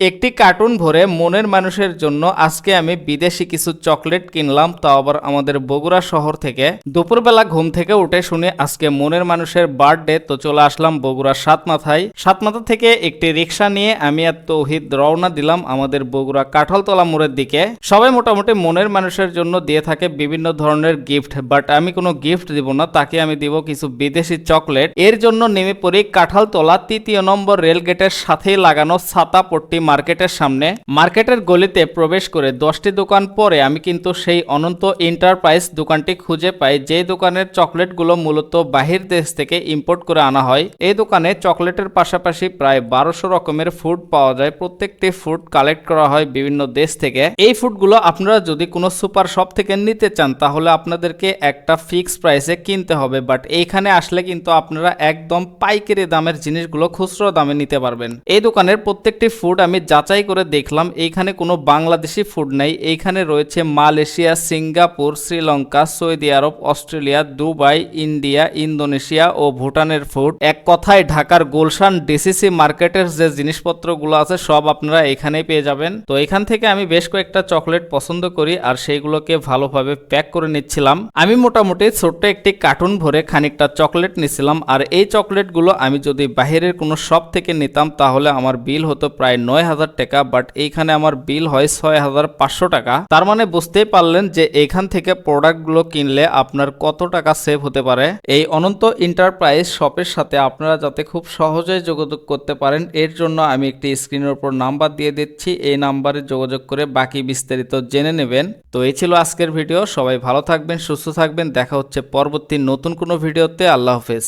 একটি কার্টুন ভরে মনের মানুষের জন্য আজকে আমি বিদেশি কিছু চকলেট কিনলাম, তাও আবার আমাদের বগুড়া শহর থেকে। দুপুরবেলা ঘুম থেকে উঠে শুনে আজকে মনের মানুষের বার্থডে, তো চলে আসলাম বগুড়ার সাতমাথায়। সাতমাথা থেকে একটি রিক্সা নিয়ে আমি আর তৌহিদ রওনা দিলাম আমাদের বগুড়া কাঁঠালতলা মোড়ের দিকে। সবাই মোটামুটি মনের মানুষের জন্য দিয়ে থাকে বিভিন্ন ধরনের গিফট, বাট আমি কোনো গিফট দিব না, তাকে আমি দিব কিছু বিদেশি চকলেট। এর জন্য নেমে পড়ি কাঁঠালতলা ৩য় নম্বর রেল গেটের সাথেই লাগানো ছাতাপট্টি মার্কেটের সামনে। মার্কেটের গলিতে প্রবেশ করে 10টি দোকান পরে আমি কিন্তু সেই অনন্ত এন্টারপ্রাইজ দোকানটি খুঁজে পাই, যে দোকানের চকলেটগুলো মূলত বাহির দেশ থেকে ইম্পোর্ট করে আনা হয়। এই দোকানে চকলেটের পাশাপাশি প্রায় 1200 রকমের ফুড পাওয়া যায়। প্রত্যেকটি ফুড কালেক্ট করা হয় বিভিন্ন দেশ থেকে। এই ফুডগুলো আপনারা যদি কোনো সুপার শপ থেকে নিতে চান তাহলে আপনাদেরকে একটা ফিক্স প্রাইসে কিনতে হবে, বাট এইখানে আসলে কিন্তু আপনারা একদম পাইকারি দামের জিনিসগুলো খুচরো দামে নিতে পারবেন। এই দোকানের প্রত্যেকটি ফুড আমি যাচাই করে দেখলাম, এইখানে কোনো বাংলাদেশি ফুড নাই। এইখানে রয়েছে মালয়েশিয়া, সিঙ্গাপুর, শ্রীলঙ্কা, সৌদি আরব, অস্ট্রেলিয়া, দুবাই, ইন্ডিয়া, ইন্দোনেশিয়া ও ভুটানের ফুড। এক কথায় ঢাকার গুলশান ডিসিসি মার্কেটের যে জিনিসপত্রগুলো আছে সব আপনারা এখানেই পেয়ে যাবেন। তো এখান থেকে আমি বেশ কয়েকটা চকলেট পছন্দ করি আর সেইগুলোকে ভালোভাবে প্যাক করে নিচ্ছিলাম। আমি মোটামুটি ছোট্ট একটি কার্টুন ভরে খানিকটা চকলেট নিছিলাম, আর এই চকলেটগুলো আমি যদি বাহিরের কোনো শপ থেকে নিতাম তাহলে আমার বিল হতো প্রায় 9000 টাকা, বাট এইখানে আমার বিল হয় 6500 টাকা। তার মানে বুঝতেই পারলেন যে এইখান থেকে প্রোডাক্টগুলো কিনলে আপনার কত টাকা সেভ হতে পারে। এই অনন্ত এন্টারপ্রাইজ শপের সাথে আপনারা যাতে খুব সহজেই যোগাযোগ করতে পারেন এর জন্য আমি একটি স্ক্রিনের উপর নাম্বার দিয়ে দিচ্ছি, এই নাম্বারে যোগাযোগ করে বাকি বিস্তারিত জেনে নেবেন। তো এই ছিল আজকের ভিডিও। সবাই ভালো থাকবেন, সুস্থ থাকবেন, দেখা হচ্ছে পরবর্তী নতুন কোনো ভিডিওতে। আল্লাহ হাফেজ।